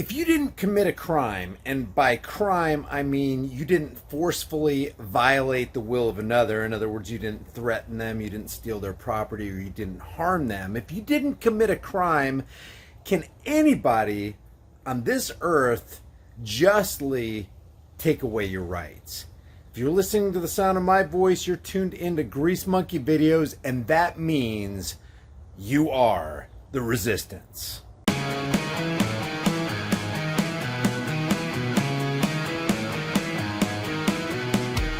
If you didn't commit a crime, and by crime I mean you didn't forcefully violate the will of another, in other words, you didn't threaten them, you didn't steal their property, or you didn't harm them. If you didn't commit a crime, can anybody on this earth justly take away your rights? If you're listening to the sound of my voice, you're tuned into Grease Monkey videos, and that means you are the resistance.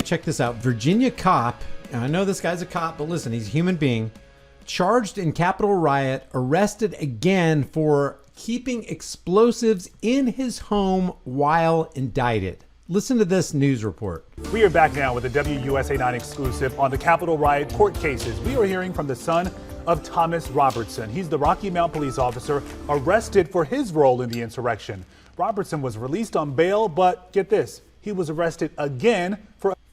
Check this out. Virginia cop, and I know this guy's a cop, but listen, he's a human being, charged in Capitol riot, arrested again for keeping explosives in his home while indicted. Listen to this news report. We are back now with a WUSA 9 exclusive on the Capitol riot court cases. We are hearing from the son of Thomas Robertson. He's the Rocky Mount police officer arrested for his role in the insurrection. Robertson was released on bail, but get this, he was arrested again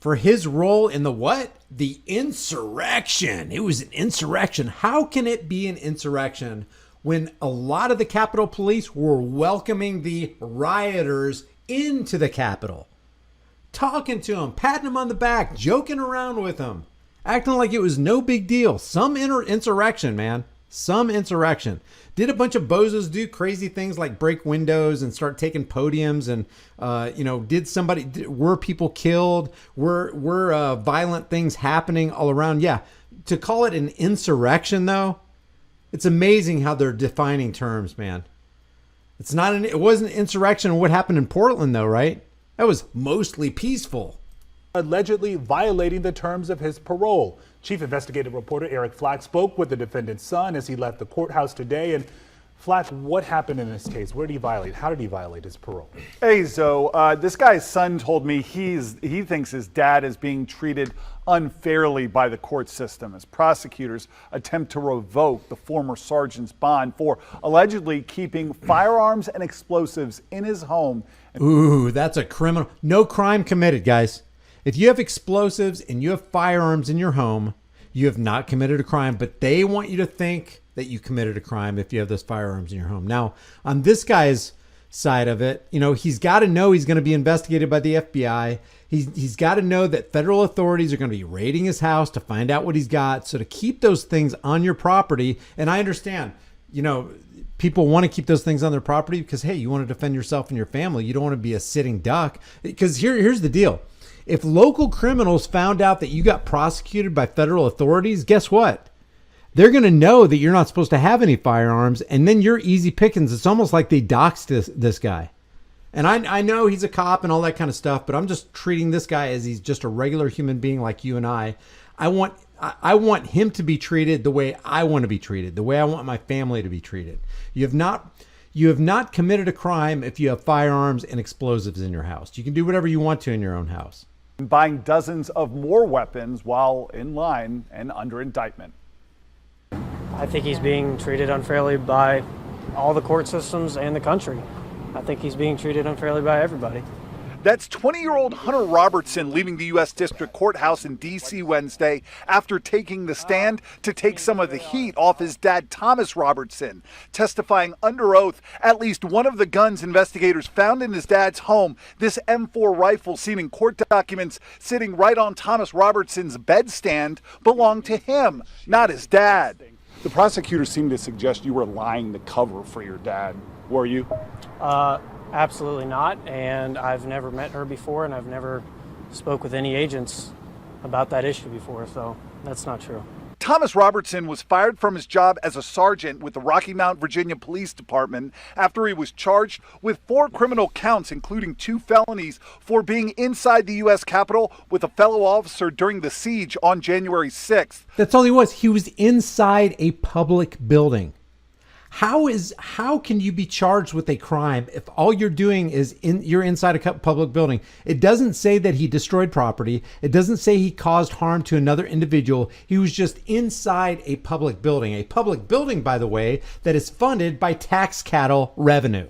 for his role in the what? The insurrection. It was an insurrection. How can it be an insurrection when a lot of the Capitol Police were welcoming the rioters into the Capitol? Talking to them, patting them on the back, joking around with them, acting like it was no big deal. Some insurrection, man. Some insurrection. Did a bunch of bozos do crazy things like break windows and start taking podiums and, were people killed? Were violent things happening all around? Yeah. To call it an insurrection, though, it's amazing how they're defining terms, man. It wasn't insurrection. What happened in Portland, though, right? That was mostly peaceful. Allegedly violating the terms of his parole. Chief investigative reporter Eric Flack spoke with the defendant's son as he left the courthouse today. And Flack, what happened in this case? Where did he violate? How did he violate his parole? Hey, Zoe, this guy's son told me he thinks his dad is being treated unfairly by the court system as prosecutors attempt to revoke the former sergeant's bond for allegedly keeping firearms and explosives in his home. Ooh, that's a criminal. No crime committed, guys. If you have explosives and you have firearms in your home, you have not committed a crime, but they want you to think that you committed a crime if you have those firearms in your home. Now, on this guy's side of it, he's got to know he's going to be investigated by the FBI. He's got to know that federal authorities are going to be raiding his house to find out what he's got. So to keep those things on your property, and I understand, people want to keep those things on their property because, hey, you want to defend yourself and your family. You don't want to be a sitting duck. Because here's the deal. If local criminals found out that you got prosecuted by federal authorities, guess what? They're going to know that you're not supposed to have any firearms, and then you're easy pickings. It's almost like they doxed this guy. And I know he's a cop and all that kind of stuff, but I'm just treating this guy as he's just a regular human being like you and I. I want him to be treated the way I want to be treated, the way I want my family to be treated. You have not committed a crime if you have firearms and explosives in your house. You can do whatever you want to in your own house. Buying dozens of more weapons while in line and under indictment. I think he's being treated unfairly by all the court systems and the country. I think he's being treated unfairly by everybody. That's 20-year-old Hunter Robertson leaving the U.S. District Courthouse in D.C. Wednesday after taking the stand to take some of the heat off his dad, Thomas Robertson. Testifying under oath, at least one of the guns investigators found in his dad's home, this M4 rifle seen in court documents sitting right on Thomas Robertson's bedstand, belonged to him, not his dad. The prosecutor seemed to suggest you were lying to cover for your dad. Were you? Absolutely not, and I've never met her before, and I've never spoke with any agents about that issue before, so that's not true. Thomas Robertson was fired from his job as a sergeant with the Rocky Mount, Virginia Police Department after he was charged with 4 criminal counts, including 2 felonies for being inside the U.S. Capitol with a fellow officer during the siege on January 6th. That's all he was. He was inside a public building. How can you be charged with a crime if all you're doing is you're inside a public building? It doesn't say that he destroyed property. It doesn't say he caused harm to another individual. He was just inside a public building. A public building, by the way, that is funded by tax cattle revenue.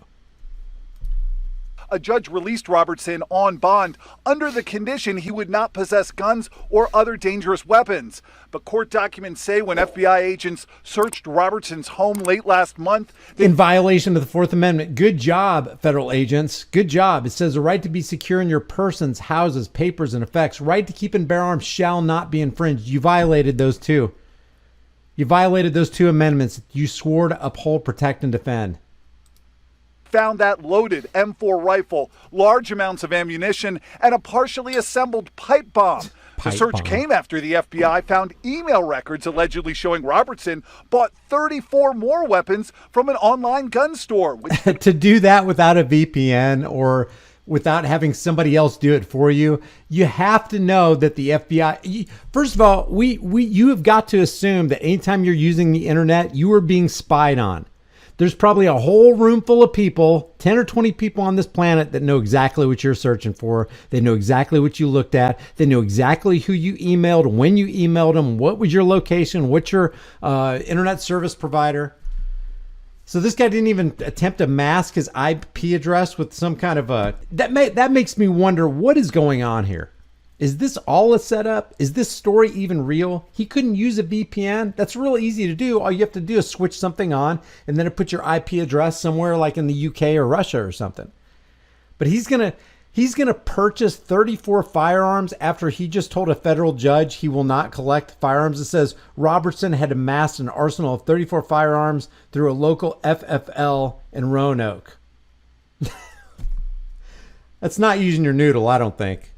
a judge released Robertson on bond under the condition he would not possess guns or other dangerous weapons. But court documents say when FBI agents searched Robertson's home late last month, in violation of the Fourth Amendment. Good job, federal agents. Good job. It says the right to be secure in your persons, houses, papers, and effects. Right to keep and bear arms shall not be infringed. You violated those two. You violated those two amendments. You swore to uphold, protect, and defend. found that loaded M4 rifle, large amounts of ammunition, and a partially assembled pipe bomb. The search came after the FBI found email records allegedly showing Robertson bought 34 more weapons from an online gun store. To do that without a VPN or without having somebody else do it for you, you have to know that the FBI, first of all, you have got to assume that anytime you're using the internet, you are being spied on. There's probably a whole room full of people, 10 or 20 people on this planet that know exactly what you're searching for. They know exactly what you looked at. They know exactly who you emailed, when you emailed them, what was your location, what's your internet service provider. So this guy didn't even attempt to mask his IP address with some kind of a... That makes me wonder, what is going on here? Is this all a setup? Is this story even real? He couldn't use a VPN. That's real easy to do. All you have to do is switch something on, and then it puts your IP address somewhere like in the UK or Russia or something. But he's gonna purchase 34 firearms after he just told a federal judge he will not collect firearms. It says Robertson had amassed an arsenal of 34 firearms through a local FFL in Roanoke. That's not using your noodle, I don't think.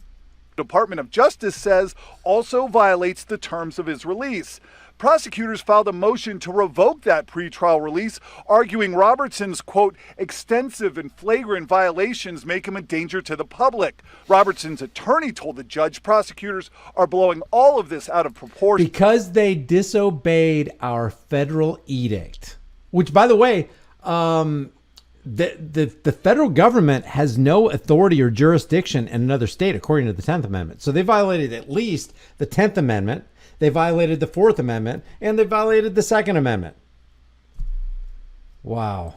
Department of Justice says also violates the terms of his release. Prosecutors filed a motion to revoke that pretrial release, arguing Robertson's, quote, extensive and flagrant violations make him a danger to the public. Robertson's attorney told the judge prosecutors are blowing all of this out of proportion. Because they disobeyed our federal edict, which, by the way, the federal government has no authority or jurisdiction in another state, according to the 10th Amendment. So they violated at least the 10th Amendment, they violated the 4th Amendment, and they violated the 2nd Amendment. Wow.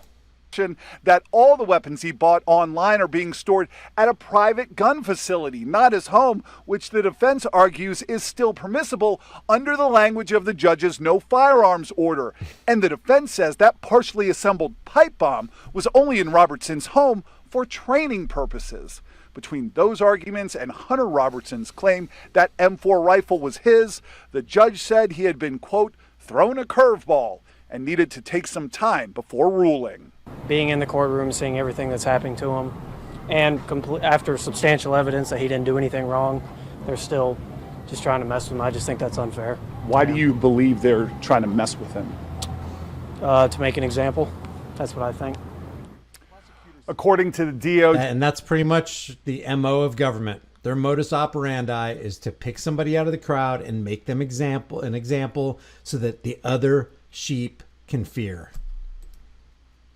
That all the weapons he bought online are being stored at a private gun facility, not his home, which the defense argues is still permissible under the language of the judge's no firearms order. And the defense says that partially assembled pipe bomb was only in Robertson's home for training purposes. Between those arguments and Hunter Robertson's claim that M4 rifle was his, the judge said he had been, quote, thrown a curveball and needed to take some time before ruling. Being in the courtroom, seeing everything that's happening to him, and after substantial evidence that he didn't do anything wrong, they're still just trying to mess with him. I just think that's unfair. Why do you believe they're trying to mess with him? To make an example. That's what I think. According to the DOJ, and that's pretty much the MO of government. Their modus operandi is to pick somebody out of the crowd and make them an example so that the other sheep can fear.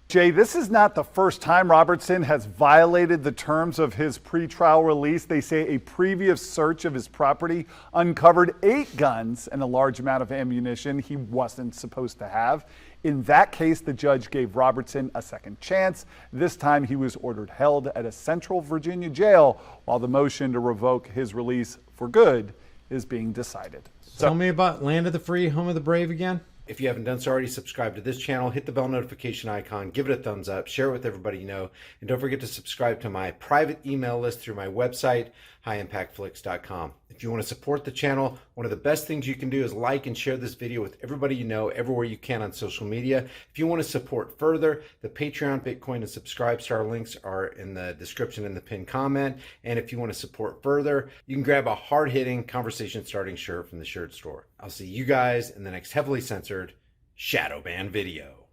Jay, this is not the first time Robertson has violated the terms of his pretrial release. They say a previous search of his property uncovered 8 guns and a large amount of ammunition he wasn't supposed to have. In that case, the judge gave Robertson a second chance. This time he was ordered held at a Central Virginia jail while the motion to revoke his release for good is being decided. Tell me about Land of the Free, Home of the Brave again. If you haven't done so already, subscribe to this channel, hit the bell notification icon, give it a thumbs up, share it with everybody you know, and don't forget to subscribe to my private email list through my website, highimpactflix.com. If you want to support the channel, one of the best things you can do is like and share this video with everybody you know, everywhere you can on social media. If you want to support further, the Patreon, Bitcoin, and Subscribe Star links are in the description in the pinned comment. And if you want to support further, you can grab a hard-hitting, conversation-starting shirt from the shirt store. I'll see you guys in the next heavily censored shadow ban video.